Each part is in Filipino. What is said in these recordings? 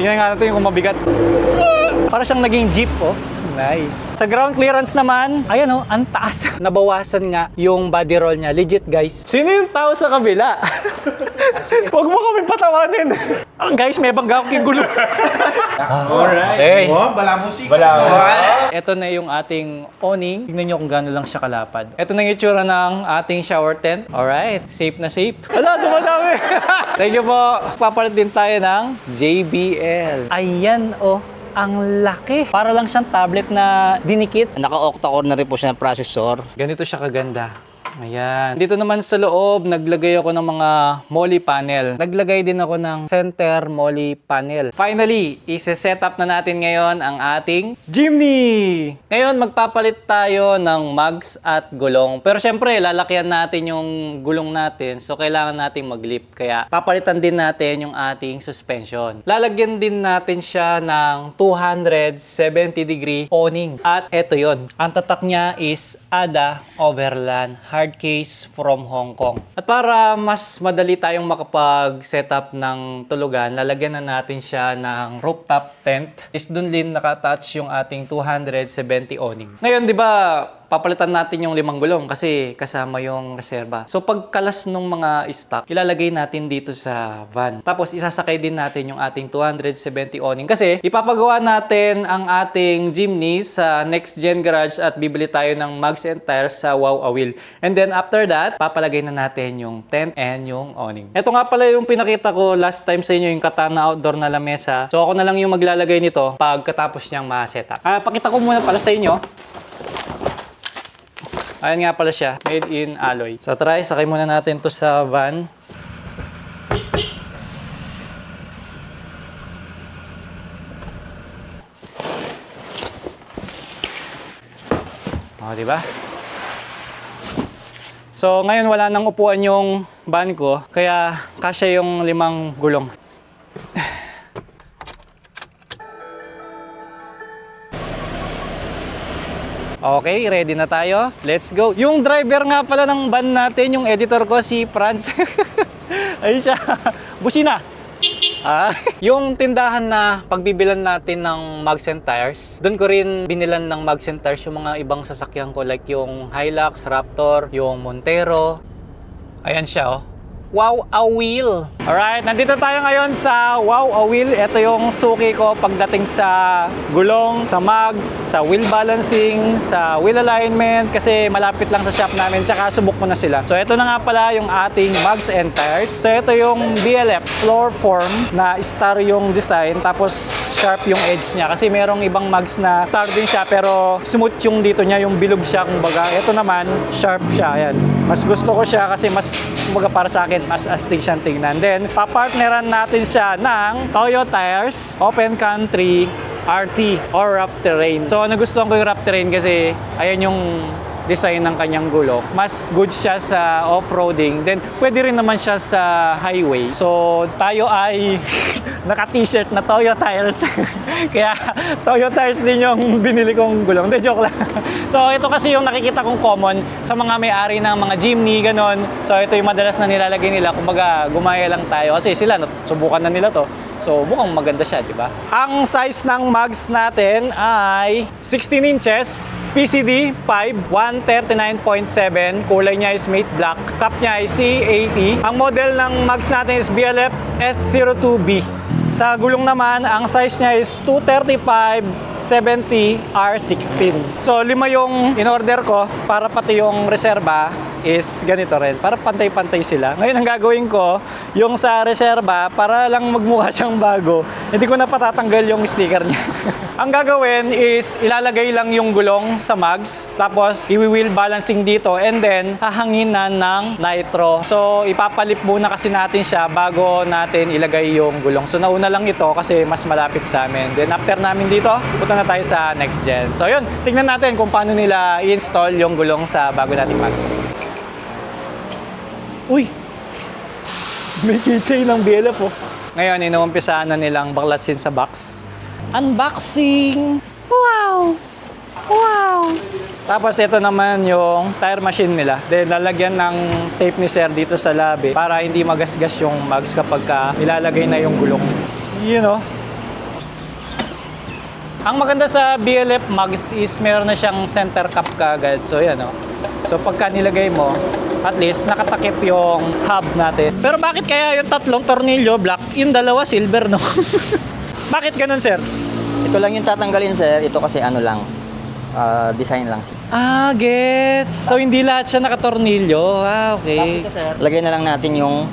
Tingnan nga natin kung mabigat. Para siyang naging jeep, oh. Nice. Sa ground clearance naman, ayan oh, ang taas. Nabawasan nga yung body roll niya. Legit, guys. Sino yung tao sa kabila? Huwag mo kami patawanin. Guys, may bangga akong gulo. Alright. Okay. Oh, bala musik. Ito na yung ating awning. Tignan nyo kung gaano lang siya kalapad. Ito na yung itsura ng ating shower tent. Alright. Safe na safe. Hala, dumadami. Thank you po. Papalit din tayo ng JBL. Ayan oh. Ang laki. Para lang siyang tablet na dinikit. Naka-octa-core na rin po siya ng processor. Ganito siya kaganda. Ayan. Dito naman sa loob, naglagay ako ng mga MOLLE panel. Naglagay din ako ng center MOLLE panel. Finally, isi-set up na natin ngayon ang ating Jimny! Ngayon, magpapalit tayo ng mugs at gulong. Pero syempre, lalakyan natin yung gulong natin. So, kailangan natin mag-lip. Kaya, papalitan din natin yung ating suspension. Lalagyan din natin siya ng 270-degree awning. At eto yon. Ang tatak niya is ADA Overland hard case from Hong Kong. At para mas madali tayong makapag-setup ng tulugan, lalagyan na natin siya ng rooftop tent. Is dun din nakatouch yung ating 270 awning. Ngayon, di ba, papalitan natin yung 5 gulong kasi kasama yung reserba. So pagkalas ng mga stock, ilalagay natin dito sa van. Tapos isasakay din natin yung ating 270 awning kasi ipapagawa natin ang ating Jimny sa Next Gen Garage at bibili tayo ng mugs and tires sa Wow Awil. And then after that, papalagay na natin yung tent and yung awning. Ito nga pala yung pinakita ko last time sa inyo, yung Katana outdoor na lamesa. So ako na lang yung maglalagay nito pagkatapos niyang ma-setup. Pakita ko muna pala sa inyo. Ayan nga pala siya, made in alloy. So try, sakay muna natin to sa van. O, diba? So ngayon wala nang upuan yung van ko, kaya kasya yung 5 gulong. Okay, ready na tayo. Let's go. Yung driver nga pala ng van natin, yung editor ko, si Franz. Ayun siya. Busina. Yung tindahan na pagbibilan natin ng mugs and tires, doon ko rin binilan ng mugs and tires yung mga ibang sasakyan ko, like yung Hilux, Raptor, yung Montero. Ayan siya, oh. Wow Awil. Alright, nandito tayo ngayon sa Wow Awil. Ito yung suki ko pagdating sa gulong, sa mugs, sa wheel balancing, sa wheel alignment, kasi malapit lang sa shop namin, tsaka subok ko na sila. So ito na nga pala yung ating mugs and tires. So ito yung BLF floor form na star yung design, tapos sharp yung edge niya, kasi merong ibang mugs na star din siya pero smooth yung dito niya, yung bilog siya kumbaga. Ito naman sharp siya. Ayan, mas gusto ko siya kasi mas kumbaga para sa akin mas astig siyang tingnan. Then papartneran natin siya ng Toyo Tires Open Country RT or Rough Terrain. So nagustuhan ko yung Rough Terrain kasi ayan yung design ng kanyang gulong. Mas good siya sa off-roading. Then pwede rin naman siya sa highway. So tayo ay naka-t-shirt na Toyo Tires. Kaya Toyo Tires din yung binili kong gulong. Hindi, joke lang. So ito kasi yung nakikita kong common sa mga may-ari ng mga Jimny, ganon. So ito yung madalas na nilalagay nila. Kumbaga gumaya lang tayo kasi sila subukan na nila to. So mukhang maganda siya, di ba? Ang size ng mugs natin ay 16 inches, PCD 5, 139.7. Kulay niya is matte black. Top niya ay C80. Ang model ng mugs natin is BLF S02B. Sa gulong naman, ang size niya is 235/70 R16. So 5 yung in-order ko para pati yung reserba is ganito rin. Para pantay-pantay sila. Ngayon ang gagawin ko, yung sa reserba, para lang magmukha siyang bago, hindi ko na patatanggal yung sticker niya. Ang gagawin is ilalagay lang yung gulong sa mugs, tapos i-wheel balancing dito, and then hahanginan ng nitro. So ipapalip muna kasi natin siya bago natin ilagay yung gulong. So nauna lang ito kasi mas malapit sa amin. Then after namin dito, punta na tayo sa Next Gen. So yun, tingnan natin kung paano nila i-install yung gulong sa bago nating mugs. Uy! May keychain ng BLF oh. Ngayon, inuumpisahan na nilang baklasin sa box. Unboxing! Wow! Wow! Tapos ito naman yung tire machine nila. Then lalagyan ng tape ni sir dito sa labi para hindi magasgas yung mugs kapag nilalagay na yung gulong. You know? Ang maganda sa BLF Mags is meron na siyang center cap kaagad. So yan o. So pagka nilagay mo, at least nakatakip yung hub natin. Pero bakit kaya yung tatlong tornilyo black, yung dalawa silver, no? Bakit ganun, sir? Ito lang yung tatanggalin, sir. Ito kasi ano lang, design lang siya. Ah, gets. So hindi lahat siya nakatornilyo. Ah, okay. Tapos ito, sir, lagay na lang natin yung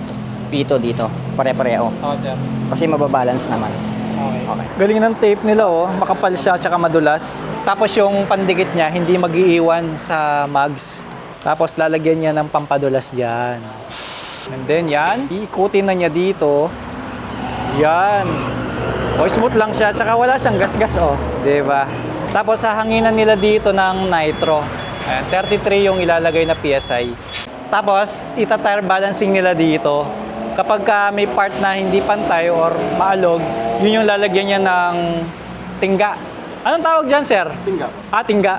pito dito. Pare-pareho. Oo, sir. Kasi mababalance naman. Okay. Galing ng tape nila, oh. Makapal siya tsaka madulas. Tapos yung pandikit niya hindi mag-iiwan sa mags. Tapos lalagyan niya ng pampadulas dyan. And then yan, iikutin na niya dito. Yan. O, smooth lang siya. Tsaka wala siyang gas-gas, oh. Diba? Tapos hahanginan nila dito ng nitro. Ayan, 33 yung ilalagay na PSI. Tapos, ita-tire balancing nila dito. Kapag may part na hindi pantay or maalog, yun yung lalagyan niya ng tingga. Anong tawag dyan, sir? Tingga. Ah, tingga.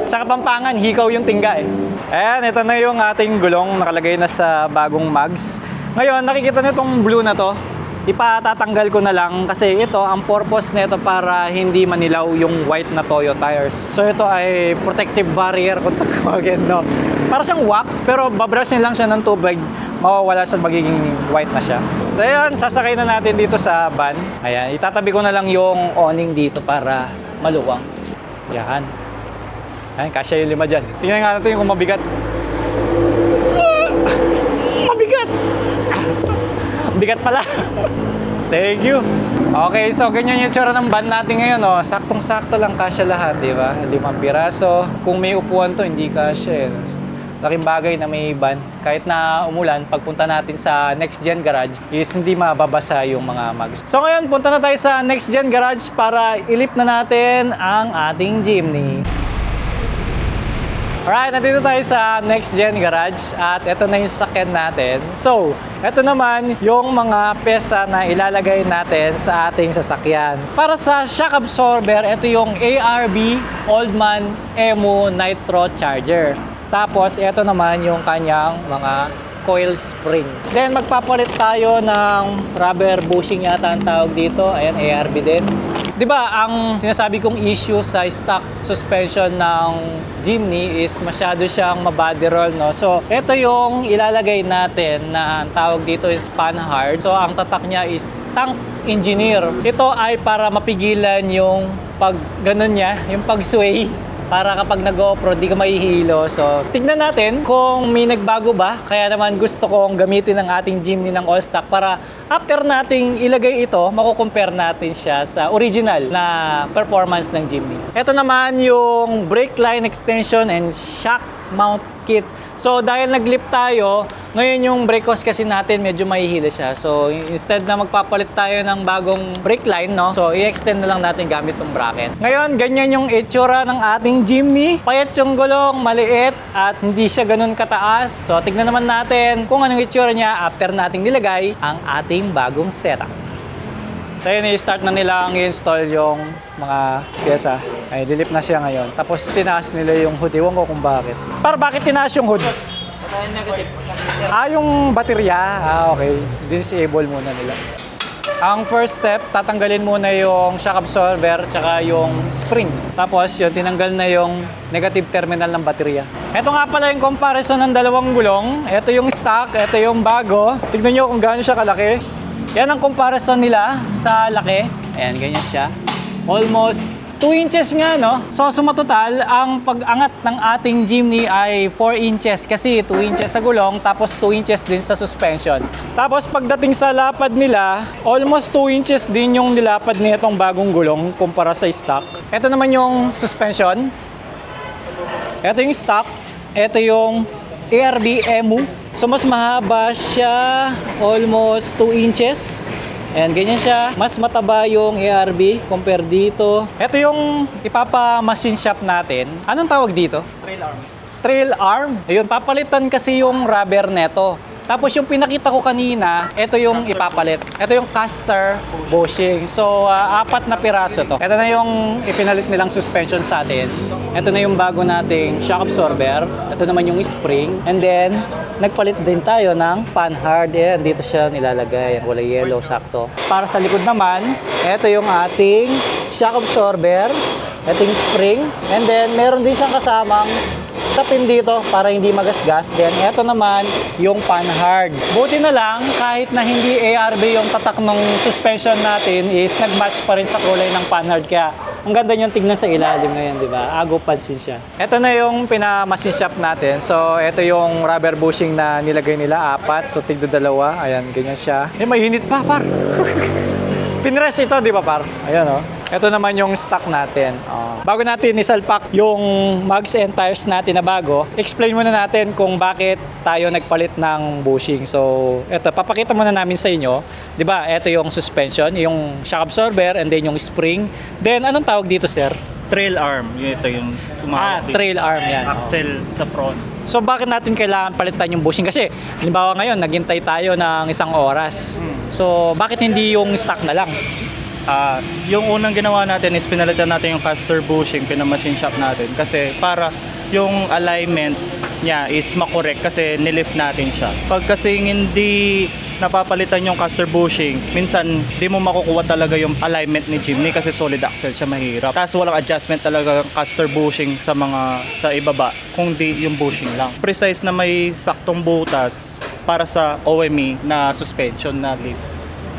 Sa Kapampangan, hikaw yung tingga eh. Ayan, ito na yung ating gulong nakalagay na sa bagong mags. Ngayon, nakikita nyo itong blue na to. Ipatatanggal ko na lang kasi ito, ang purpose nito para hindi manilaw yung white na Toyo tires. So ito ay protective barrier kung tawagin, no? Para siyang wax, pero babrushin lang siya ng tubig, mawawala siya, magiging white na siya. So ayun, sasakay na natin dito sa van. Ayan, itatabi ko na lang yung awning dito para maluwang. Yan. Ayan, kasya yung 5 dyan. Tingnan nga natin kung mabigat. Mabigat! Bigat pala. Thank you. Okay, so ganyan yung tsura ng van natin ngayon, oh. Saktong-sakto lang kasya lahat, di ba? 5 piraso. Kung may upuan to, hindi kasya, eh. Laking bagay na may van. Kahit na umulan, pagpunta natin sa Next Gen Garage, is hindi mababasa yung mga mags. So ngayon, punta na tayo sa Next Gen Garage para ilip na natin ang ating Jimny. Alright, nandito tayo sa Next Gen Garage at ito na yung sasakyan natin. So, ito naman yung mga pesa na ilalagay natin sa ating sasakyan. Para sa shock absorber, ito yung ARB Oldman Emu Nitro Charger. Tapos, ito naman yung kanyang mga coil spring. Then, magpapalit tayo ng rubber bushing yata ang tawag dito. Ayan, ARB din. Diba, ang sinasabi kong issue sa stock suspension ng Jimny is masyado siyang mabody roll, no? So, ito yung ilalagay natin na ang tawag dito is panhard. So, ang tatak niya is tank engineer. Ito ay para mapigilan yung pag ganun niya, yung pag-sway. Para kapag nag-off-road, di ka mahihilo. So, tignan natin kung may nagbago ba. Kaya naman gusto kong gamitin ang ating Jimny ng all-stock para after nating ilagay ito, makukompare natin siya sa original na performance ng Jimny. Ito naman yung brake line extension and shock mount kit. So, dahil nag-lip tayo, ngayon yung brake hose kasi natin medyo mahihila siya. So, instead na magpapalit tayo ng bagong brake line, no? So, i-extend na lang natin gamit tong bracket. Ngayon, ganyan yung itsura ng ating Jimny. Payat yung gulong, maliit, at hindi siya ganun kataas. So, tignan naman natin kung anong itsura niya after nating nilagay ang ating bagong setup. So, yun, i-start na nila ang i-install yung mga pyesa. Ay, lilip na siya ngayon. Tapos, tinaas nila yung hood. Iwan ko kung bakit. Para bakit tinaas yung hood? Ah, yung baterya. Ah, okay. Disable muna nila. Ang first step, tatanggalin muna yung shock absorber tsaka yung spring. Tapos, yun, tinanggal na yung negative terminal ng baterya. Ito nga pala yung comparison ng dalawang gulong. Ito yung stock, ito yung bago. Tignan nyo kung gaano siya kalaki. Yan ang comparison nila sa laki. Ayan, ganyan siya. Almost 2 inches nga, no? So, sumatotal, ang pag-angat ng ating Jimny ay 4 inches kasi 2 inches sa gulong tapos 2 inches din sa suspension. Tapos, pagdating sa lapad nila, almost 2 inches din yung nilapad nitong bagong gulong kumpara sa stock. Ito naman yung suspension. Ito yung stock. Ito yung ARB Emu. So, mas mahaba siya, almost 2 inches. Ayan, ganyan siya. Mas mataba yung ARB compare dito. Ito yung ipapa-machine shop natin. Anong tawag dito? Trail arm. Trail arm. Ayun, papalitan kasi yung rubber neto. Tapos yung pinakita ko kanina, ito yung ipapalit. Ito yung caster bushing. So, 4 na piraso to. Ito na yung ipinalit nilang suspension sa atin. Ito na yung bago nating shock absorber. Ito naman yung spring. And then, nagpalit din tayo ng panhard. Ayan, dito siya nilalagay. Kulay yellow, sakto. Para sa likod naman, ito yung ating shock absorber. Ito yung spring. And then, meron din siyang kasamang sapin dito para hindi magasgas. Then, ito naman yung panhard. Buti na lang, kahit na hindi ARB yung tatak ng suspension natin is nag-match pa rin sa kulay ng panhard. Kaya, ang ganda niyang tignan sa ilalim ngayon, di ba? Agaw pansin siya. Ito na yung pinaka-machine shop natin. So, ito yung rubber bushing na nilagay nila, 4. So, tigdo 2. Ayan, ganyan siya. Eh, may unit pa, par. Pinrest ito, di ba, par? Ayan, oh. Ito naman yung stock natin. Bago natin isalpak yung mugs and tires natin na bago, explain muna natin kung bakit tayo nagpalit ng bushing. So, ito, papakita muna namin sa inyo. Di ba, ito yung suspension, yung shock absorber, and then yung spring. Then, anong tawag dito, sir? Trail arm. Ito yung tumawag dito. Trail arm, yan. Axle sa front. So, bakit natin kailangan palitan yung bushing? Kasi, halimbawa ngayon, naghintay tayo ng 1 oras. So, bakit hindi yung stock na lang? Yung unang ginawa natin is pinalitan natin yung caster bushing, pinamachine shop natin. Kasi para yung alignment niya is makorek kasi nilift natin siya. Pag kasi hindi napapalitan yung caster bushing, minsan di mo makukuha talaga yung alignment ni Jimny kasi solid axle siya, mahirap. Tapos walang adjustment talaga caster bushing sa ibaba kung di yung bushing lang. Precise na may saktong butas para sa OME na suspension na lift.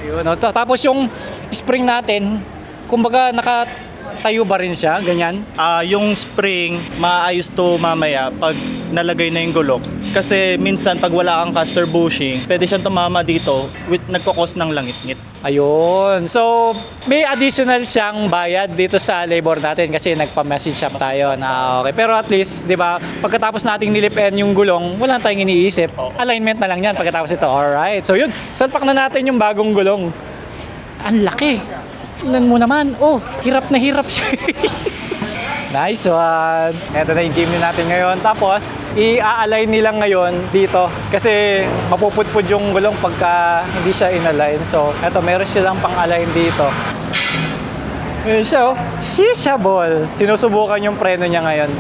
Ayun, no? Tapos yung spring natin, kumbaga nakatayo ba rin siya, ganyan? Yung spring, maayos to mamaya pag nalagay na yung gulok. Kasi minsan pag wala kang caster bushing, pwede siyang tumama dito with nagkakos ng langit-ngit. Ayun. So, may additional siyang bayad dito sa labor natin kasi nagpa-machine shop tayo na okay. Pero at least, di ba, pagkatapos nating nilipen yung gulong, wala tayong iniisip. Alignment na lang yan pagkatapos ito. Alright. So, yun. Salpak na natin yung bagong gulong. Ang laki. Tingnan mo naman. Oh, hirap na hirap siya. Nice one. Ito na yung Jimny natin ngayon. Tapos, i-align nilang ngayon dito. Kasi mapupudpud yung gulong pagka hindi siya in-align. So, eto, meron silang pang-align dito. Yun siya, oh. Shisha ball. Sinusubukan yung preno niya ngayon.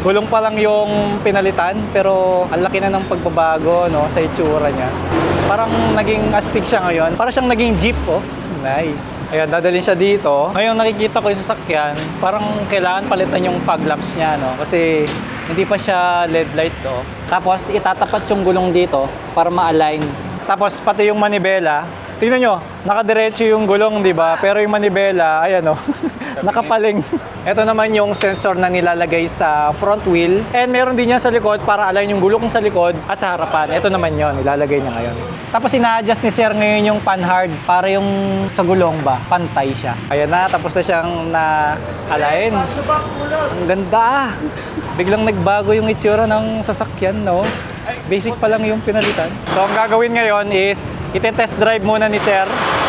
Gulong pa lang yung pinalitan, pero ang laki na ng pagbabago, no, sa itsura niya. Parang naging astig siya ngayon. Parang siyang naging jeep, oh. Nice. Ayan, dadalhin siya dito. Ngayon nakikita ko yung sasakyan, parang kailangan palitan yung fog lamps niya, no? Kasi hindi pa siya LED lights, oh. Tapos itatapat yung gulong dito para ma-align. Tapos pati yung manibela, tingnan nyo, nakadiretso yung gulong, di ba? Pero yung manibela, ayan, oh. Nakapaling. Ito naman yung sensor na nilalagay sa front wheel. And meron din yan sa likod para align yung gulong sa likod at sa harapan. Ito naman yon, nilalagay niya ngayon. Tapos ina-adjust ni Sir ngayon yung panhard para yung sa gulong ba, pantay siya. Ayan na, tapos na siyang na-align. Ang ganda. Biglang nagbago yung itsura ng sasakyan, no? Basic pa lang yung pinalitan. So ang gagawin ngayon is ite-test drive muna ni Sir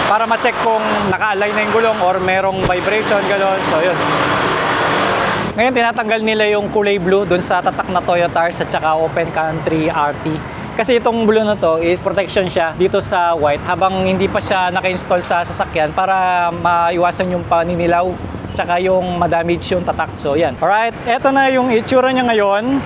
para ma-check kung naka-align na yung gulong or merong vibration, gano'n. So yun. Ngayon tinatanggal nila yung kulay blue dun sa tatak na Toyota Tires at saka Open Country RT. Kasi itong blue na to is protection siya dito sa white habang hindi pa siya naka-install sa sasakyan para maiwasan yung paninilaw tsaka yung madamage yung tatak. So yan. Alright, eto na yung itsura niya ngayon.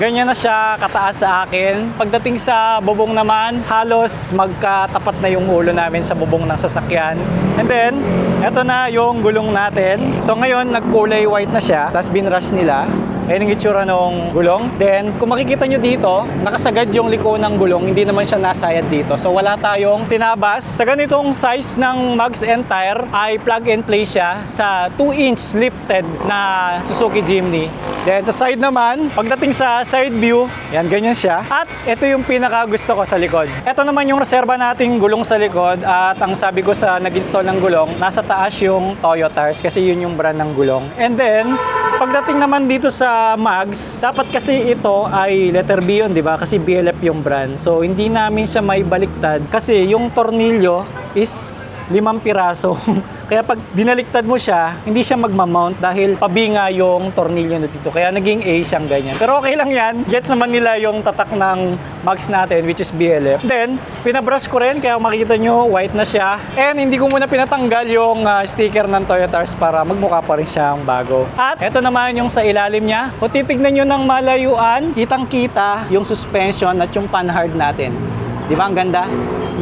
Ganyan na siya kataas sa akin. Pagdating sa bubong naman, halos magkatapat na yung ulo namin sa bubong ng sasakyan. And then, eto na yung gulong natin. So ngayon, nagkulay white na siya. Tapos binrush nila. Ayan yung itsura ng gulong. Then, kung makikita nyo dito, nakasagad yung liko ng gulong. Hindi naman siya nasayad dito. So wala tayong tinabas. Sa ganitong size ng mugs and tire, ay plug and play siya sa 2-inch lifted na Suzuki Jimny. Then sa side naman, pagdating sa side view, yan, ganyan siya. At ito yung pinaka gusto ko sa likod. Ito naman yung reserva nating gulong sa likod. At ang sabi ko sa nag-install ng gulong, nasa taas yung Toyota Tires kasi yun yung brand ng gulong. And then, pagdating naman dito sa mugs, dapat kasi ito ay letter B yun, di ba? Kasi BLF yung brand. So, hindi namin siya may baliktad kasi yung tornilyo is 5 piraso. Kaya pag dinaliktad mo siya, hindi siya magmamount dahil pabinga yung tornilyo na dito. Kaya naging A siyang ganyan. Pero okay lang yan. Gets naman nila yung tatak ng mags natin, which is BLF. Then, pinabrush ko rin, kaya makikita nyo, white na siya. And hindi ko muna pinatanggal yung sticker ng Toyotars para magmukha pa rin siyang bago. At ito naman yung sa ilalim niya. Kung titignan nyo ng malayuan, kitang-kita yung suspension at yung panhard natin. Di ba ang ganda?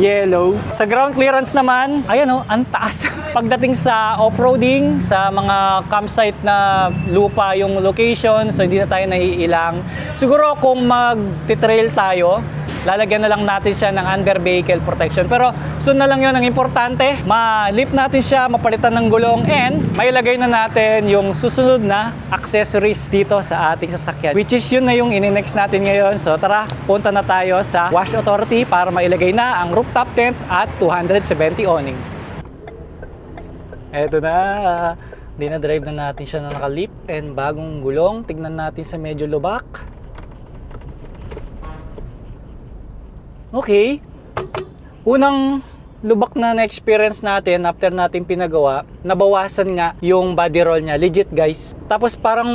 Yellow. Sa ground clearance naman, ayan o, ang taas. Pagdating sa off-roading, sa mga campsite na lupa yung location, so hindi na tayo naiilang. Siguro kung mag-trail tayo, lalagyan na lang natin siya ng under vehicle protection. Pero soon na lang yun ang importante. Ma-lift natin siya, mapalitan ng gulong, and mailagay na natin yung susunod na accessories dito sa ating sasakyan. Which is yun na yung ini-next natin ngayon. So tara, punta na tayo sa Wash Authority para mailagay na ang rooftop tent at 270 awning. Eto na. Dinadrive na natin siya na naka-lift and bagong gulong. Tignan natin sa medyo lubak. Okay. Unang lubak na na-experience natin after natin pinagawa, nabawasan nga yung body roll niya. Legit, guys. Tapos parang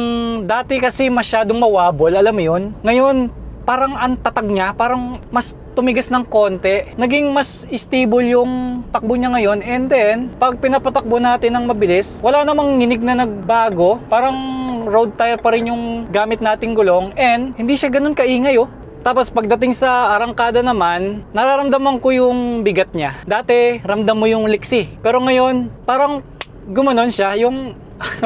dati kasi masyadong mawabol, alam mo yun? Ngayon, parang ang tatag niya, parang mas tumigas ng konti. Naging mas stable yung takbo niya ngayon. And then, pag pinapatakbo natin ng mabilis, wala namang nginig na nagbago. Parang road tire pa rin yung gamit nating gulong. And hindi siya ganun kaingay, oh. Tapos pagdating sa arangkada naman, nararamdaman ko yung bigat niya. Dati, ramdam mo yung liksi. Pero ngayon, parang gumanon siya, yung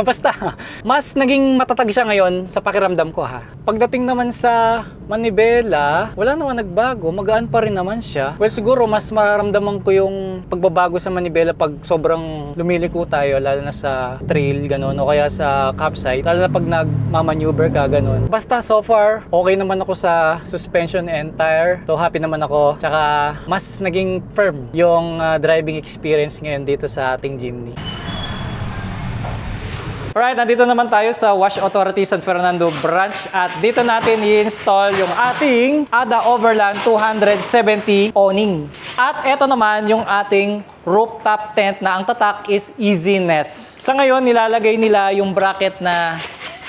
basta, mas naging matatag siya ngayon sa pakiramdam ko, ha. Pagdating naman sa manibela, wala naman nagbago, magaan pa rin naman siya. Well, siguro mas mararamdaman ko yung pagbabago sa manibela pag sobrang lumiliko tayo, lalo na sa trail, ganun, o kaya sa campsite, lalo na pag nagmamaneuver ka, ganun. Basta so far, okay naman ako sa suspension and tire. So happy naman ako. Tsaka mas naging firm yung driving experience ngayon dito sa ating Jimny. Alright, nandito naman tayo sa Wash Authority San Fernando Branch at dito natin i-install yung ating Ada Overland 270 awning. At ito naman yung ating rooftop tent na ang tatak is Easiness. Sa ngayon, nilalagay nila yung bracket na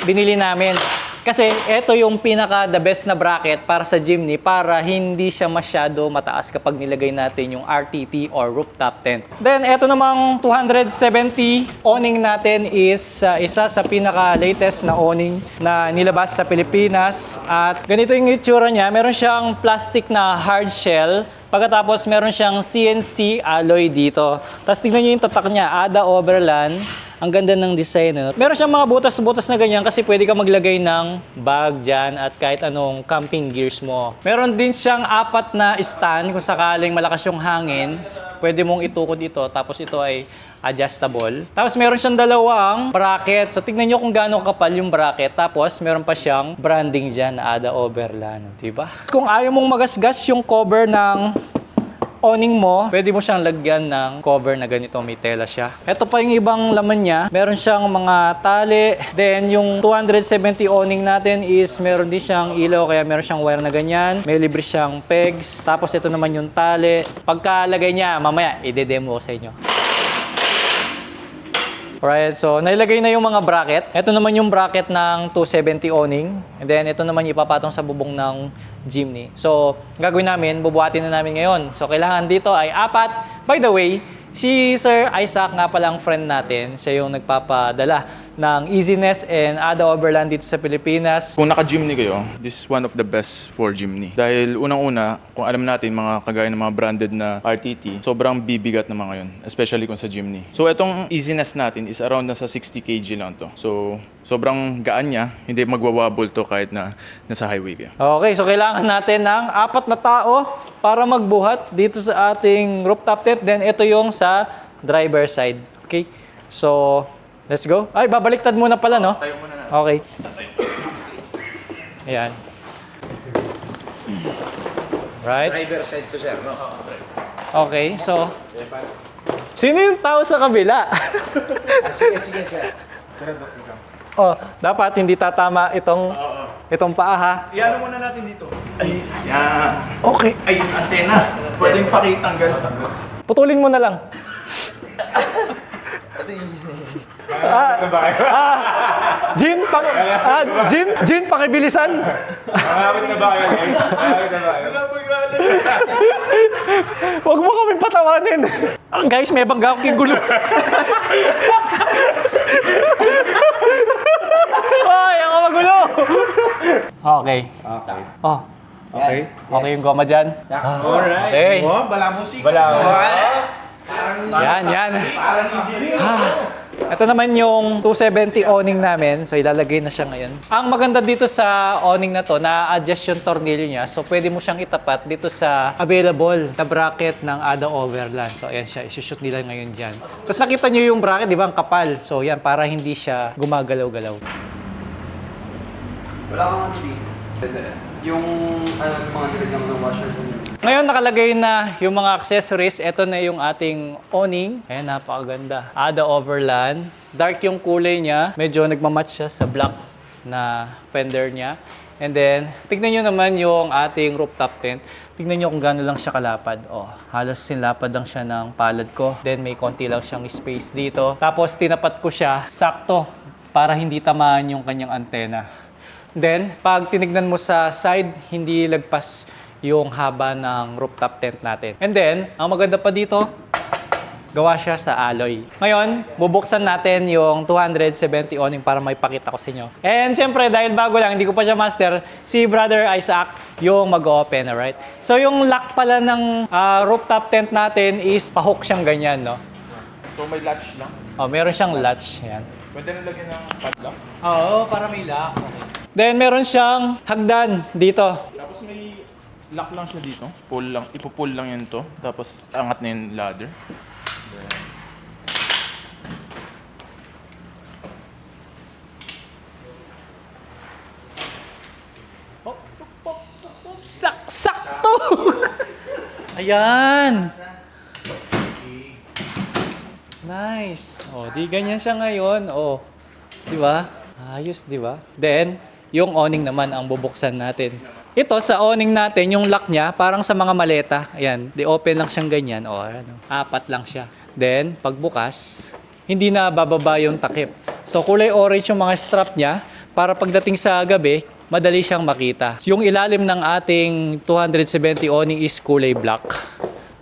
binili namin. Kasi ito yung pinaka the best na bracket para sa Jimny para hindi siya masyado mataas kapag nilagay natin yung RTT or rooftop tent. Then ito namang 270 awning natin is isa sa pinaka latest na awning na nilabas sa Pilipinas. At ganito yung itsura niya. Meron siyang plastic na hard shell. Pagkatapos meron siyang CNC alloy dito. Tapos tignan nyo yung tatak niya, Ada Overland. Ang ganda ng design. Meron siyang mga butas-butas na ganyan kasi pwede ka maglagay ng bag dyan at kahit anong camping gears mo. Meron din siyang 4 na stand kung sakaling malakas yung hangin. Pwede mong itukod ito tapos ito ay adjustable. Tapos meron siyang 2 bracket. So tignan nyo kung gaano kapal yung bracket. Tapos meron pa siyang branding dyan na Ada Overland. Diba? Kung ayaw mong magasgas yung cover ng awning mo, pwede mo siyang lagyan ng cover na ganito, may tela siya. Ito pa yung ibang laman niya. Meron siyang mga tali. Then yung 270 awning natin is meron din siyang ilaw, kaya meron siyang wire na ganyan. May libre siyang pegs. Tapos ito naman yung tali. Pagkalagay niya, mamaya i-demo ko sa inyo. Alright, so nailagay na yung mga bracket. Ito naman yung bracket ng 270 awning. And then ito naman yung ipapatong sa bubong ng Jimny. So, gagawin namin, bubuhatin na namin ngayon. So, kailangan dito ay 4. By the way, si Sir Isaac nga palang friend natin. Siya yung nagpapadala ng Easiness and Ada Overland dito sa Pilipinas. Kung naka-Jimny kayo, this is one of the best for Jimny. Dahil unang-una, kung alam natin mga kagaya ng mga branded na RTT, sobrang bibigat naman ngayon, especially kung sa Jimny. So itong Easiness natin is around nasa 60 kg lang to. So sobrang gaan niya, hindi magwawabol to kahit na nasa highway kayo. Okay, so kailangan natin ng 4 na tao para magbuhat dito sa ating rooftop tent. Then ito yung sa driver side. Okay, so let's go. Ay, babaliktad muna pala, no? Tayo muna na. Okay. Ayan. Right? Driver side to sir, no? Okay, so sino yung tao sa kabila? Sige, sir. Oh, dapat hindi tatama itong paa, ha? Iyan muna natin dito. Ay, yan. Okay. Ay, yung antena. Pwedeng pakitang gano'n. Putulin mo na lang. Jin, pakibilisan. Nakakabit na ba kayo, guys? Nakakabit na ba kayo? Huwag mo kami patawanin. Guys, may bangga akong gulo. Ay, ako magulo. Okay. Okay. Oh, Okay. okay yung goma dyan. Alright. Okay. Oh, bala musik. Yan. Ito naman yung 270 awning namin. So, ilalagay na siya ngayon. Ang maganda dito sa awning na to, na-adjust yung tornilyo niya. So, pwede mo siyang itapat dito sa available na bracket ng Ada Overland. So, ayan siya. Isushoot nila ngayon dyan. Tapos nakita nyo yung bracket, di ba? Ang kapal. So, yan. Para hindi siya gumagalaw-galaw. Wala kang ano dito. Yung mga nilagyan ng washer sa inyo. Ngayon nakalagay na yung mga accessories. Ito na yung ating awning. Ayan, napakaganda. Ada Overland. Dark yung kulay niya. Medyo nagmamatch siya sa black na fender niya. And then, tignan nyo naman yung ating rooftop tent. Tignan nyo kung gaano lang siya kalapad. Oh, halos sinlapad lang siya ng palad ko. Then may konti lang siyang space dito. Tapos tinapat ko siya sakto para hindi tamaan yung kanyang antena. Then, pag tinignan mo sa side, hindi lagpas yung haba ng rooftop tent natin. And then, ang maganda pa dito, gawa siya sa alloy. Ngayon, bubuksan natin yung 270 awning para may pakita ko sa inyo. And syempre, dahil bago lang, hindi ko pa siya master, si Brother Isaac yung mag-open, alright? So, yung lock pala ng rooftop tent natin is pa-hook siyang ganyan, no? So may latch lang. Oh, meron siyang latch, yan. Pwede na lagyan ng padlock. Oo, para may lock. Okay. Then, meron siyang hagdan dito. Tapos may lock lang siya dito. Pull lang. Ipo-pull lang yan to. Tapos angat na yung ladder. Sakto! Ayan! Nice! Oh, di ganyan siya ngayon. Oh, di ba? Ayos, di ba? Then, yung awning naman ang bubuksan natin. Ito, sa awning natin, yung lock niya, parang sa mga maleta. Ayan, di-open lang siyang ganyan. O, ano, apat lang siya. Then, pagbukas, hindi na bababa yung takip. So, kulay orange yung mga strap niya para pagdating sa gabi, madali siyang makita. Yung ilalim ng ating 270 awning is kulay black.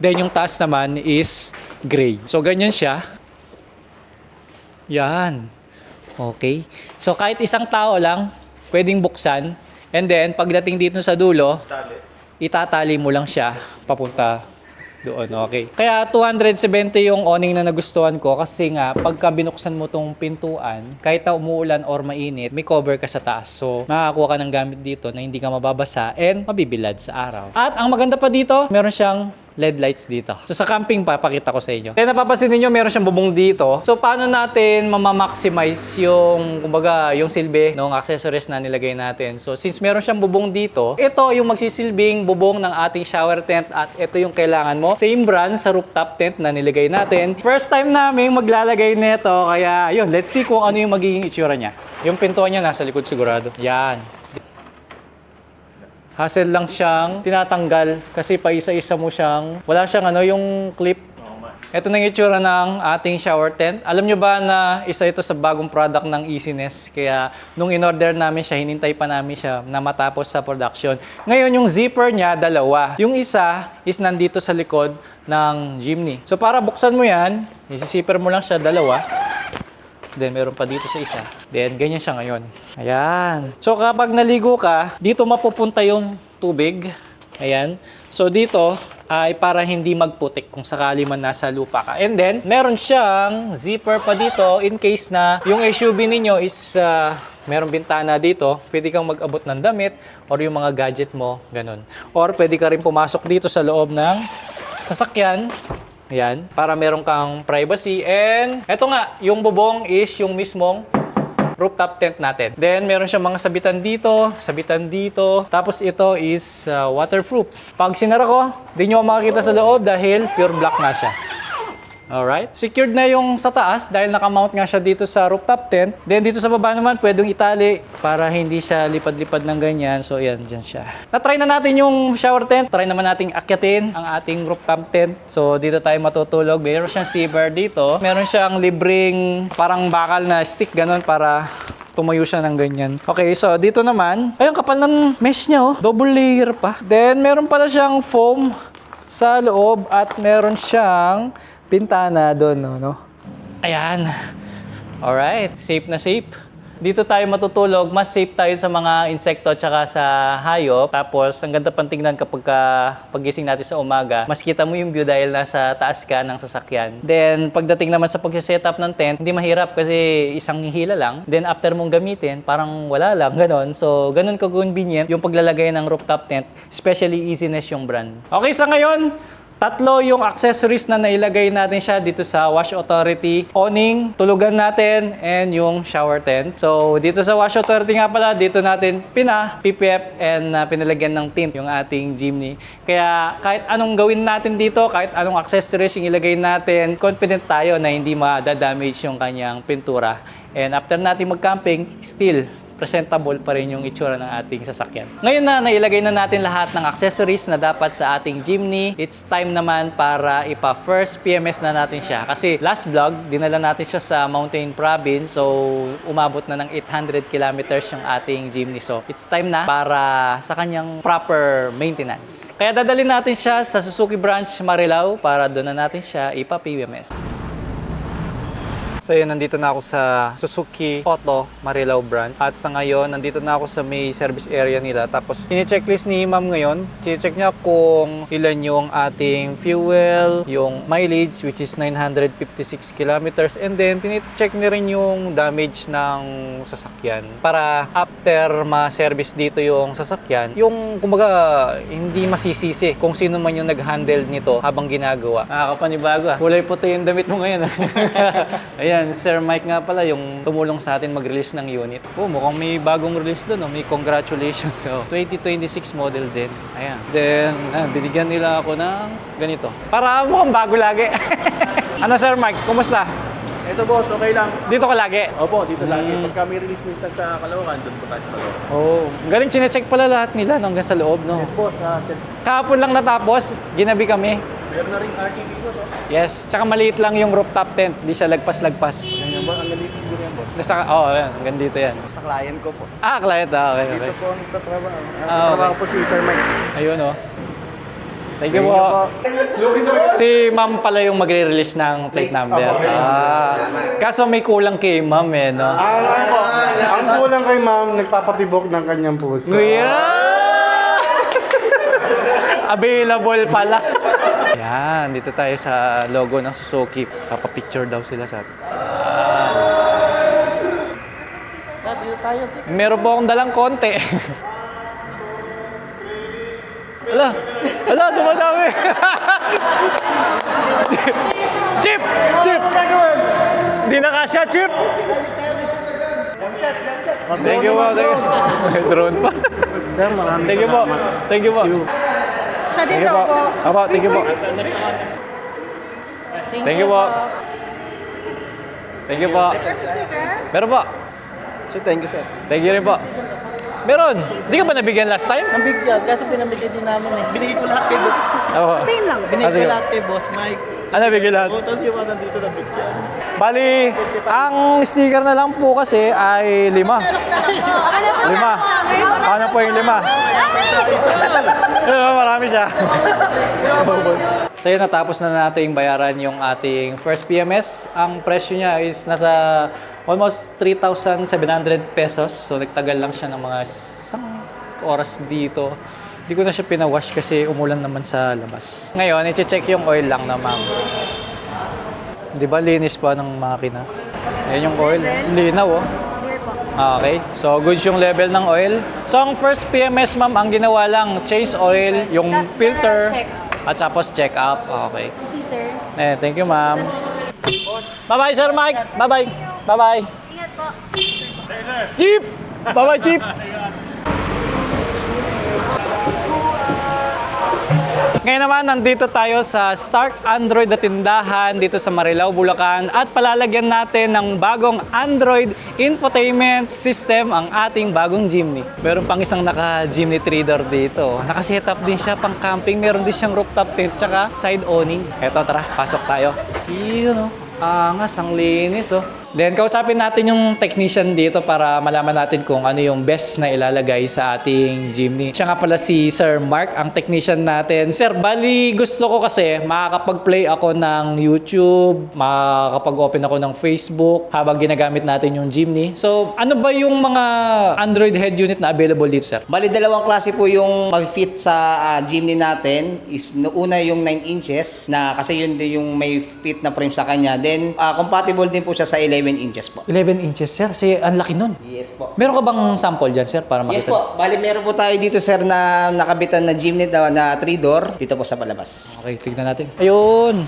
Then, yung taas naman is gray. So, ganyan siya. Yan. Okay. So, kahit isang tao lang, pwedeng buksan. And then, pagdating dito sa dulo, itatali mo lang siya papunta doon. Okay. Kaya 270 yung awning na nagustuhan ko kasi nga, pagka binuksan mo tong pintuan, kahit na umuulan or mainit, may cover ka sa taas. So, makakakuha ka ng gamit dito na hindi ka mababasa and mabibilad sa araw. At ang maganda pa dito, meron siyang LED lights dito. So sa camping pa, pakita ko sa inyo. Then napapansin niyo meron siyang bubong dito. So paano natin mamamaximize yung, kumbaga, yung silbi ng accessories na nilagay natin. So since meron siyang bubong dito, ito yung magsisilbing bubong ng ating shower tent at ito yung kailangan mo. Same brand sa rooftop tent na nilagay natin. First time namin maglalagay nito, kaya yun, let's see kung ano yung magiging itsura niya. Yung pintuan niya nasa likod sigurado. Yan. Hassle lang siyang tinatanggal kasi pa isa-isa mo siyang, wala siyang ano, yung clip. Ito na yung itsura ng ating shower tent. Alam nyo ba na isa ito sa bagong product ng Easiness? Kaya nung in-order namin siya, hinintay pa namin siya na matapos sa production. Ngayon yung zipper niya, dalawa. Yung isa is nandito sa likod ng Jimny. So para buksan mo yan, isi-zipper mo lang siya, dalawa. Then, meron pa dito sa isa. Then, ganyan siya ngayon. Ayan. So, kapag naligo ka, dito mapupunta yung tubig. Ayan. So, dito ay para hindi magputik kung sakali man nasa lupa ka. And then, meron siyang zipper pa dito in case na yung SUV ninyo is merong bintana dito. Pwede kang mag-abot ng damit or yung mga gadget mo. Ganun. Or pwede ka rin pumasok dito sa loob ng sasakyan. Ayan, para meron kang privacy. And eto nga, yung bubong is yung mismong rooftop tent natin. Then, meron siyang mga sabitan dito. Tapos ito is waterproof. Pag sinara ko, di nyo makakita sa loob dahil pure black na siya. Alright. Secured na yung sa taas dahil nakamount nga siya dito sa rooftop tent. Then dito sa baba naman, pwedeng itali para hindi siya lipad-lipad ng ganyan. So yan, dyan siya. Na-try na natin yung shower tent. Try naman nating akyatin ang ating rooftop tent. So dito tayo matutulog. Meron siyang seaver dito. Meron siyang libreng parang bakal na stick ganun para tumayo siya ng ganyan. Okay, so dito naman, ayun, kapal ng mesh niya, oh. Double layer pa. Then meron pala siyang foam sa loob at meron siyang pintana doon, no? Ayan. Alright, safe na safe. Dito tayo matutulog, mas safe tayo sa mga insekto at saka sa hayop. Tapos, ang ganda pang tingnan kapag pagising natin sa umaga, mas kita mo yung view dahil nasa taas ka ng sasakyan. Then, pagdating naman sa pag-setup ng tent, hindi mahirap kasi isang hila lang. Then, after mong gamitin, parang wala lang, ganon. So, ganon ka-convenient yung paglalagay ng rooftop tent, especially Easiness yung brand. Okay, sa ngayon, tatlo yung accessories na nailagay natin siya dito sa Wash Authority awning, tulugan natin, and yung shower tent. So, dito sa Wash Authority nga pala, dito natin PPF and pinalagyan ng tint yung ating Jimny. Kaya kahit anong gawin natin dito, kahit anong accessories yung ilagay natin, confident tayo na hindi ma-damage yung kanyang pintura. And after natin mag-camping, still presentable pa rin yung itsura ng ating sasakyan. Ngayon na nailagay na natin lahat ng accessories na dapat sa ating Jimny, it's time naman para ipa-first PMS na natin siya. Kasi last vlog, dinala natin siya sa Mountain Province, so umabot na ng 800 kilometers yung ating Jimny. So it's time na para sa kanyang proper maintenance. Kaya dadalhin natin siya sa Suzuki branch Marilao para doon na natin siya ipa-PMS. So yun, nandito na ako sa Suzuki Auto Marilao branch. At sa ngayon, nandito na ako sa may service area nila. Tapos, checklist ni ma'am ngayon. Check niya kung ilan yung ating fuel, yung mileage, which is 956 kilometers. And then, check niya rin yung damage ng sasakyan. Para after ma-service dito yung sasakyan, yung kumbaga, hindi masisisi kung sino man yung nag-handle nito habang ginagawa. Nakakapanibago ah. Kulay puti yung damit mo ngayon. Ayan. Sir Mike nga pala yung tumulong sa atin mag-release ng unit. Oh, mukhang may bagong release doon. Oh. May congratulations. So, 2026 model din. Ayan. Then, binigyan nila ako ng ganito. Para mukhang bago lagi. Ano Sir Mike? Kumusta? Ito boss, okay lang. Dito ka lagi? Opo, dito lagi. Pagka may release minsan sa Caloocan, doon po tayo sa Caloocan. Oh, galing chinecheck pala lahat nila hanggang sa loob, no? Yes boss, Kahapon lang natapos, ginabi kami. meron na rin RTP boss. Yes, tsaka maliit lang yung rooftop tent. Di siya lagpas-lagpas. Ang galit siguro yan boss. Ayan, hanggang dito yan. Sa client ko po. Client, okay. Dito po ang tatrabaho. Ah, Trabaho po si Sir Mike. Ayun, oh. Thank you po. Si ma'am pala yung magre-release ng plate number. Kaso may kulang kay ma'am eh, no? Ang kulang kay ma'am, nagpapatibok ng kanyang puso. Available pala. Yan, dito tayo sa logo ng Suzuki. Papapicture daw sila sa atin. Meron po akong dalang konti. Ala, dumadami. Chip! Hindi na kasya, Chip! Thank you po, May drone pa. Sir, maraming Thank you po. Thank you po. Siya din daw po. Apo, thank you po. Thank you po. Thank you po. Meron po. So, thank you sir. Thank you rin po. Meron. Di ka ba nabigyan last time? Nabigyan, kasi pinamigay din namin eh. Binigay ko lahat kay Boss. Ako. Same lang. Binigay sige. ko lahat kay Boss Mike. Ano nabigyan lahat? Tapos yung mga nandito nabigyan. Bali, ang sticker na lang po kasi ay 5. 5. Ano po yung 5? Marami siya. So yun, natapos na natin bayaran yung ating first PMS. Ang presyo niya is nasa almost 3,700 pesos. So nagtagal lang siya ng mga isang oras dito. Hindi ko na siya pinawash kasi umulan naman sa labas. Ngayon, i-check yung oil lang na ma'am. Di ba linis pa ng makina? Ayan yung oil. Linaw oh. Okay. So, goods yung level ng oil. So, ang first PMS, ma'am, ang ginawa lang, change oil, yung Just filter, check. at tapos check up. Okay. Si sir. Thank you, ma'am. Bye-bye, Sir Mike. Bye-bye. Bye-bye. Ingat po. Jeep! Bye-bye, Jeep! Ngayon naman, nandito tayo sa Stark Android na tindahan dito sa Marilao, Bulacan at palalagyan natin ng bagong Android infotainment system ang ating bagong Jimny. Meron pang isang naka-Jimny 3-door dito. Naka-setup din siya pang camping. Meron din siyang rooftop tent tsaka side awning. Eto, tara, pasok tayo. Yun, oh. Angas, ang linis, oh. Then, kausapin natin yung technician dito para malaman natin kung ano yung best na ilalagay sa ating Jimny. Siya nga pala si Sir Mark, ang technician natin. Sir, bali gusto ko kasi makakapag-play ako ng YouTube, makakapag-open ako ng Facebook habang ginagamit natin yung Jimny. So, ano ba yung mga Android head unit na available dito, sir? Bali, dalawang klase po yung mag-fit sa Jimny natin. Una yung 9 inches na kasi yun din yung may fit na frame sa kanya. Then, compatible din po siya sa 11 inches po. 11 inches, sir. Kasi ang laki nun. Yes po. Meron ka bang sample dyan, sir, para makita? Yes po. Bali, meron po tayo dito, sir, na nakabitan na Jimny na 3-door dito po sa palabas. Okay, tignan natin. Ayun.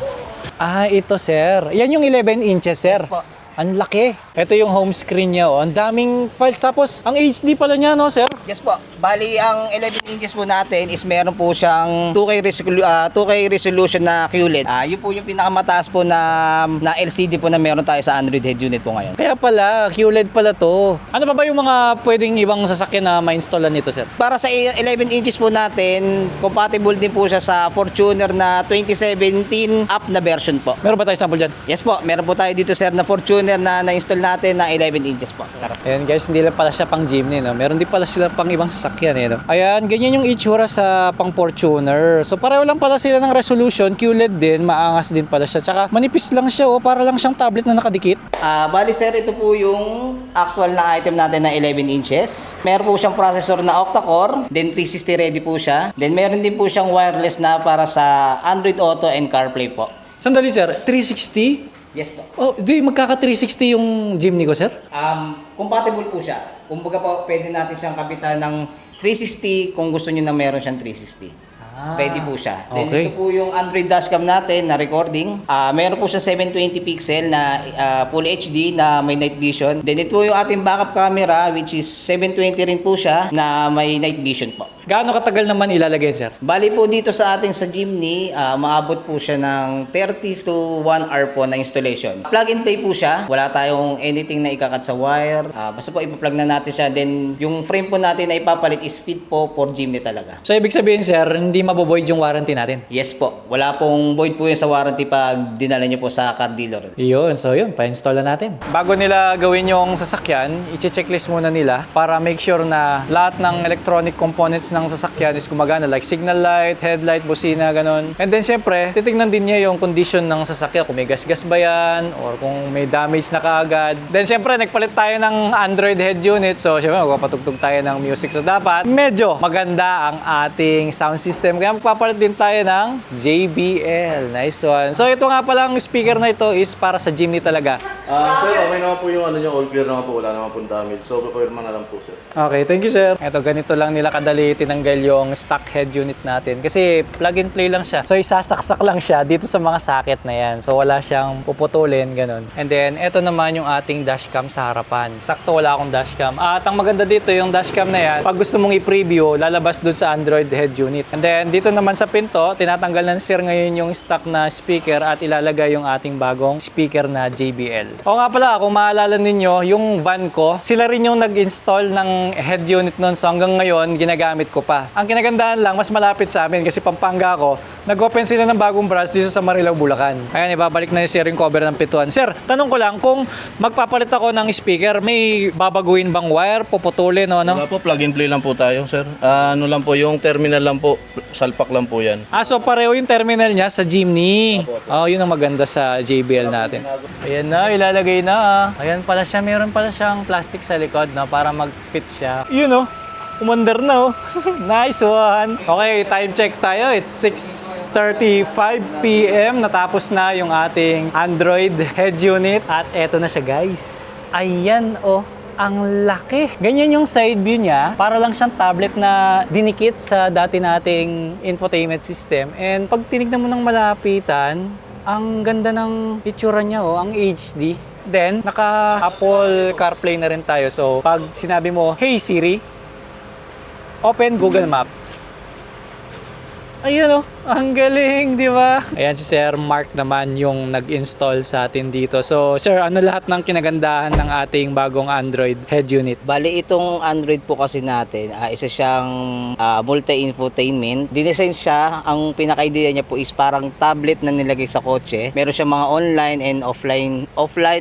Ito, sir. Yan yung 11 inches, sir. Yes po. Ang laki. Ito yung home screen niya, oh. Ang daming files. Tapos, ang HD pala niya, no, sir? Yes po. Bali, ang 11 inches po natin is meron po siyang 2K resolution na QLED. Yun po yung pinakamataas po na LCD po na meron tayo sa Android head unit po ngayon. Kaya pala, QLED pala to. Ano pa ba yung mga pwedeng ibang sasakyan na ma-installan nito, sir? Para sa 11 inches po natin, compatible din po siya sa Fortuner na 2017 up na version po. Meron ba tayo sample dyan? Yes po, meron po tayo dito, sir, na Fortuner na na-install natin na 11 inches po. Ayan guys, hindi lang pala siya pang Jimny, no? Meron din pala sila pang ibang sasakyan, eh, no? Ayan, ganyan yung itsura sa pang Fortuner. So pareho lang pala sila ng resolution, QLED din, maangas din pala siya. Tsaka manipis lang siya, oh, para lang siyang tablet na nakadikit. Bali, sir, ito po yung actual na item natin na 11 inches. Meron po siyang processor na octa-core, then 360 ready po siya. Then meron din po siyang wireless na para sa Android Auto and CarPlay po. Sandali, sir, 360? Yes po. Oh, di magkaka 360 yung Jimny ko, sir? Compatible po siya. Kumbaga po, pwede natin siyang kapitan ng 360 kung gusto niyo na meron siyang 360. Pwede po siya. Then okay. ito po yung Android dashcam natin na recording. Meron po siya 720 pixel na full HD na may night vision. Then ito po yung ating backup camera which is 720 rin po siya na may night vision po. Gaano katagal naman ilalagay, sir? Bali po dito sa ating sa Jimny, maabot po siya ng 30 to 1 hour po na installation. Plug and play po siya. Wala tayong anything na ikakat sa wire. Basta po ipa-plug na natin siya. Then yung frame po natin na ipapalit is fit po for Jimny talaga. So ibig sabihin, sir, hindi mabovoid yung warranty natin? Yes po. Wala pong void po yun sa warranty pag dinala nyo po sa car dealer. Yun, so yun, pa-install na natin. Bago nila gawin yung sasakyan, i-checklist muna nila para make sure na lahat ng electronic components ng sasakyan is gumagana, like signal light, headlight, busina, ganun. And then syempre, titignan din niya yung condition ng sasakyan, kung may gas-gas ba yan, or kung may damage na kaagad. Then syempre, nagpalit tayo ng Android head unit, so syempre, magpapatugtog tayo ng music. So dapat, medyo maganda ang ating sound system. Kaya magpapalit din tayo ng JBL. Nice one. So ito nga palang speaker na ito is para sa Jimny talaga. Sir, okay naman po yung ano nyo, all clear naman po, wala naman po damage. So, papirma na lang po, sir. Okay, thank you, sir. Ito, ganito lang nila kadali tinanggal yung stock head unit natin. Kasi plug and play lang siya. So, isasaksak lang siya dito sa mga socket na yan. So, wala siyang puputulin, ganun. And then, ito naman yung ating dashcam sa harapan. Sakto, wala akong dashcam. At ang maganda dito, yung dashcam na yan, pag gusto mong i-preview, lalabas dun sa Android head unit. And then, dito naman sa pinto, tinatanggal ng sir ngayon yung stock na speaker at ilalagay yung ating bagong speaker na JBL. O nga pala, kung maalala ninyo, yung van ko, sila rin yung nag-install ng head unit nun. So hanggang ngayon, ginagamit ko pa. Ang kinagandaan lang, mas malapit sa amin kasi Pampanga ako, nag-open sila ng bagong branch dito sa Marilao, Bulacan. Ayan, ibabalik na yung steering cover ng pintuan. Sir, tanong ko lang, kung magpapalit ako ng speaker, may babaguhin bang wire, puputulin o ano? Wala po, plug and play lang po tayo, sir. Ano lang po, yung terminal lang po, salpak lang po yan. So pareho yung terminal niya sa Jimny. Yun ang maganda sa JBL natin. Ayan na, ilalagay na. Ayan pala siya, meron pala siyang plastic sa likod, no, para mag-fit siya. Yun, oh. Umandar na, oh. Nice one. Okay, time check tayo. It's 6:35 PM. Natapos na yung ating Android head unit. At eto na siya, guys. Ayan, oh. Ang laki. Ganyan yung side view niya. Para lang siyang tablet na dinikit sa dati nating infotainment system. And pag tinignan mo ng malapitan, ang ganda ng itsura niya, oh. Ang HD. Then, naka-Apple CarPlay na rin tayo. So, pag sinabi mo, "Hey Siri, open Google Map." Ayun oh, ang galing, di ba? Ayan si Sir Mark naman yung nag-install sa atin dito. So, Sir, ano lahat ng kinagandahan ng ating bagong Android head unit? Bali, itong Android po kasi natin, isa siyang multi-infotainment. Dinesign siya, ang pinaka-idea niya po is parang tablet na nilagay sa kotse. Meron siyang mga online and offline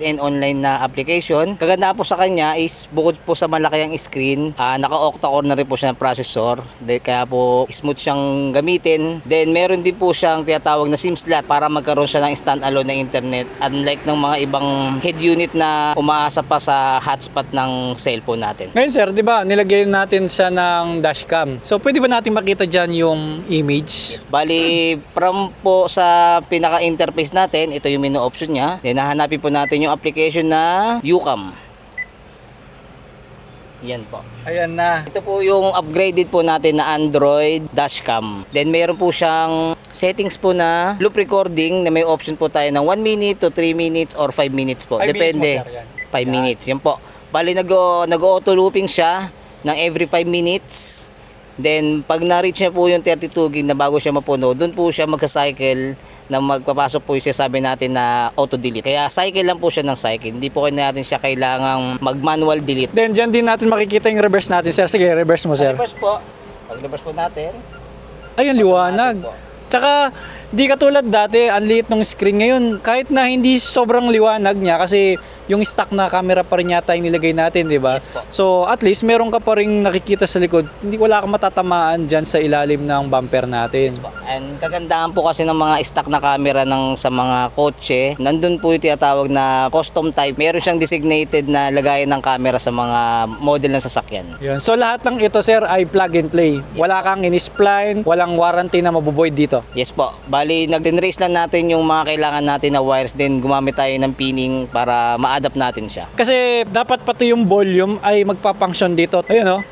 and online na application. Kaganda po sa kanya is bukod po sa malaki ang screen, naka-octa-core na rin po siya ng processor. Kaya po smooth siyang gamitin. Then meron din po siyang tinatawag na SIM slot para magkaroon siya ng standalone na internet, unlike ng mga ibang head unit na umaasa pa sa hotspot ng cellphone natin. Ngayon Sir, di ba, nilagay natin siya ng dashcam. So, pwede ba natin makita dyan yung image? Bali, from po sa pinaka-interface natin, ito yung menu option niya. Then hahanapin po natin yung application na UCam. Yan po. Ayan na. Ito po yung upgraded po natin na Android dashcam. Then meron po siyang settings po na loop recording na may option po tayo ng 1 minute to 3 minutes or 5 minutes po. 5 Depende. minutes mo, sir, yan. 5 minutes. Yan po. Bali nag-auto looping siya ng every 5 minutes. Then pag na-reach niya po yung 32 gig na bago siya mapuno, doon po siya magsa-cycle na magpapasok po yung sinasabi natin na auto-delete. Kaya cycle lang po siya ng cycle. Hindi po natin siya kailangang mag-manual delete. Then, dyan din natin makikita yung reverse natin, Sir. Sige, reverse mo, Sa Sir. reverse po, pag reverse po natin, Ayun, liwanag. Tsaka, di katulad dati, ang liit ng screen ngayon. Kahit na hindi sobrang liwanag niya kasi yung stock na camera pa rin yata yung nilagay natin, di ba? Yes po. So, at least meron ka pa rin nakikita sa likod. Hindi wala kang matatamaan dyan sa ilalim ng bumper natin. and kagandahan po kasi ng mga stock na camera sa mga kotse, nandun po yung tinatawag na custom type. Meron siyang designated na lagayan ng camera sa mga model ng sasakyan. Yun. So, lahat ng ito, Sir, ay plug and play. Wala kang in-spline, walang warranty na mabuboid dito. Yes po. Bali, nag-trace lang natin yung mga kailangan natin na wires, then gumamit tayo ng pinning para ma-adapt natin siya. Kasi dapat pati yung volume ay magpa-function dito. Ayun oh.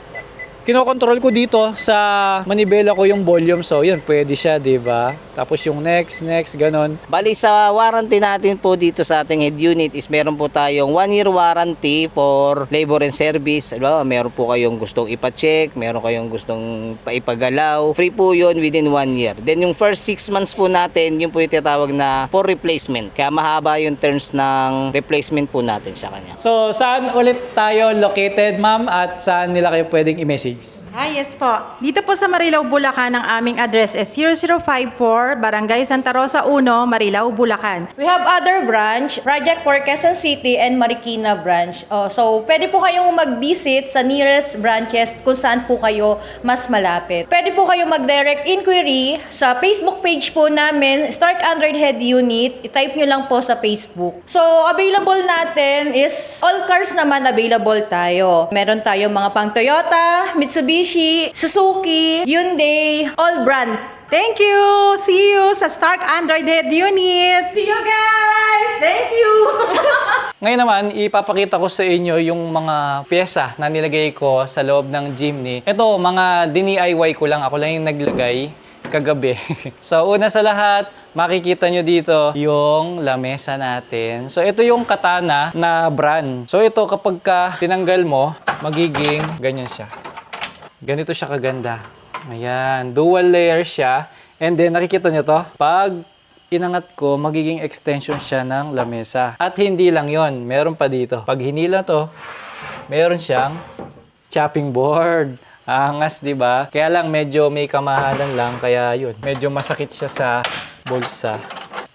Kinokontrol ko dito sa manibela ko yung volume. So, yun, pwede siya, di ba? Tapos yung next, ganon. Bali, sa warranty natin po dito sa ating head unit is meron po tayong 1-year warranty for labor and service. Diba? Meron po kayong gustong ipa-check, meron kayong gustong paipagalaw. Free po yun within 1 year. Then yung first 6 months po natin, yun po yung tinatawag na for replacement. Kaya mahaba yung terms ng replacement po natin sa kanya. So, saan ulit tayo located, ma'am? At saan nila kayo pwedeng i-message? Yes po. Dito po sa Marilao, Bulacan, ang aming address is 0054 Barangay Santa Rosa 1, Marilao, Bulacan. We have other branch, Project for Quezon City and Marikina branch. So, pwede po kayong mag-visit sa nearest branches kung saan po kayo mas malapit. Pwede po kayong mag-direct inquiry sa Facebook page po namin, Stark Android Head Unit. I-type nyo lang po sa Facebook. So, available natin is all cars naman available tayo. Meron tayong mga pang Toyota, Mitsubishi, Suzuki, Hyundai, all brand. Thank you! See you sa Stark Android Head Unit! See you guys! Thank you! Ngayon naman, ipapakita ko sa inyo yung mga pyesa na nilagay ko sa loob ng Jimny. Ito, mga DIY ko lang. Ako lang yung naglagay kagabi. So, una sa lahat, makikita nyo dito yung lamesa natin. So, ito yung Katana na brand. So, ito kapag tinanggal mo, magiging ganyan siya. Ganito siya kaganda. Ayan, dual layer siya. And then, nakikita nyo to? Pag inangat ko, magiging extension siya ng lamesa. At hindi lang yon, meron pa dito. Pag hinila to, meron siyang chopping board. Angas, di ba? Kaya lang medyo may kamahalan lang, kaya yun. Medyo masakit siya sa bulsa.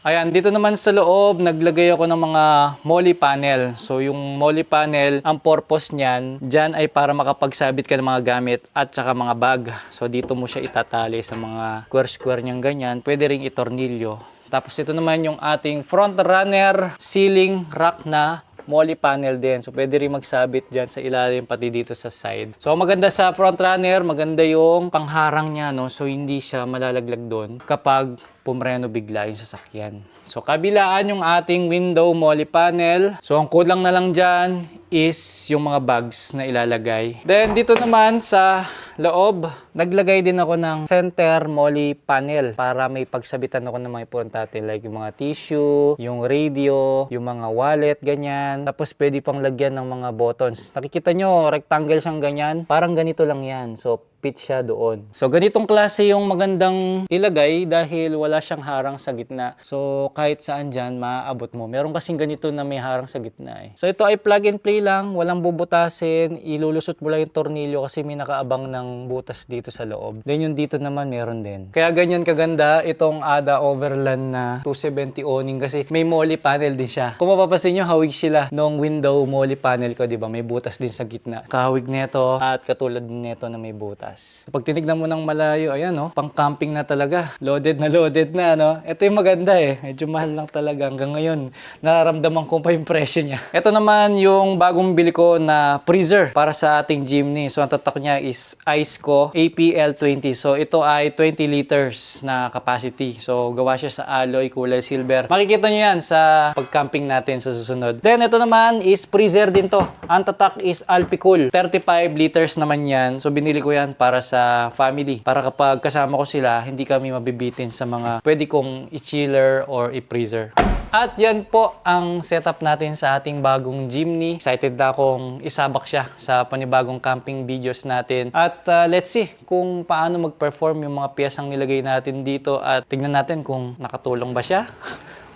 Ayan, dito naman sa loob, naglagay ako ng mga molly panel. So, yung molly panel, ang purpose niyan, dyan ay para makapagsabit ka ng mga gamit at saka mga bag. So, dito mo siya itatali sa mga square-square niyang ganyan. Pwede ring itornilyo. Tapos, ito naman yung ating front runner ceiling rack na molly panel din. So, pwede rin magsabit dyan sa ilalim, pati dito sa side. So, maganda sa front runner, maganda yung pangharang niya, no? So, hindi siya malalaglag doon kapag pumreno bigla yung sasakyan. So, kabilaan yung ating window molly panel. So, ang kulang na lang dyan is yung mga bags na ilalagay. Then, dito naman sa loob, naglagay din ako ng center molly panel para may pagsabitan ako ng mga importante like yung mga tissue, yung radio, yung mga wallet, ganyan. Tapos pwede pang lagyan ng mga buttons. Nakikita nyo, rectangle siyang ganyan. Parang ganito lang yan. So, fit siya doon. So, ganitong klase yung magandang ilagay dahil wala siyang harang sa gitna. So, kahit saan dyan, maaabot mo. Meron kasing ganito na may harang sa gitna eh. So, ito ay plug and play lang. Walang bubutasin. Ilulusot mo lang yung tornilyo kasi may nakaabang ng butas dito sa loob. Then, yung dito naman, meron din. Kaya ganyan kaganda itong ADA Overland na 270 owning kasi may molly panel din siya. Kung mapapasin nyo, hawig sila nung window molly panel ko, di ba? May butas din sa gitna. Kahawig nito at katulad nito na may butas. Pag tinignan mo ng malayo, ayan no, pang camping na talaga. Loaded na, no. Ito yung maganda eh. Medyo mahal lang talaga. Hanggang ngayon, nararamdaman ko pa yung presyo niya. Ito naman yung bagong bili ko na freezer para sa ating Jimny. So, ang tatak niya is Iceco APL20. So, ito ay 20 liters na capacity. So, gawa siya sa alloy, kulay silver. Makikita nyo yan sa pag-camping natin sa susunod. Then, ito naman is freezer din to. Ang tatak is Alpicool. 35 liters naman yan. So, binili ko yan para sa family. Para kapag kasama ko sila, hindi kami mabibitin sa mga pwede kong i-chiller or i-freezer. At yan po ang setup natin sa ating bagong Jimny. Excited na akong isabak siya sa panibagong camping videos natin. At let's see kung paano mag-perform yung mga piyesang nilagay natin dito at tignan natin kung nakatulong ba siya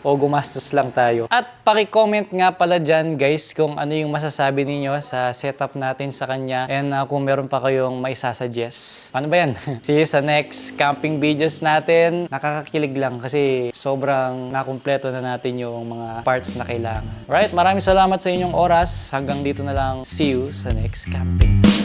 o gumastos lang tayo. At paki-comment nga pala dyan guys kung ano yung masasabi ninyo sa setup natin sa kanya and kung meron pa kayong maisasuggest. Ano ba yan? See you sa next camping videos natin. Nakakakilig lang kasi sobrang nakumpleto na natin yung mga parts na kailangan. Alright, maraming salamat sa inyong oras. Hanggang dito na lang. See you sa next camping.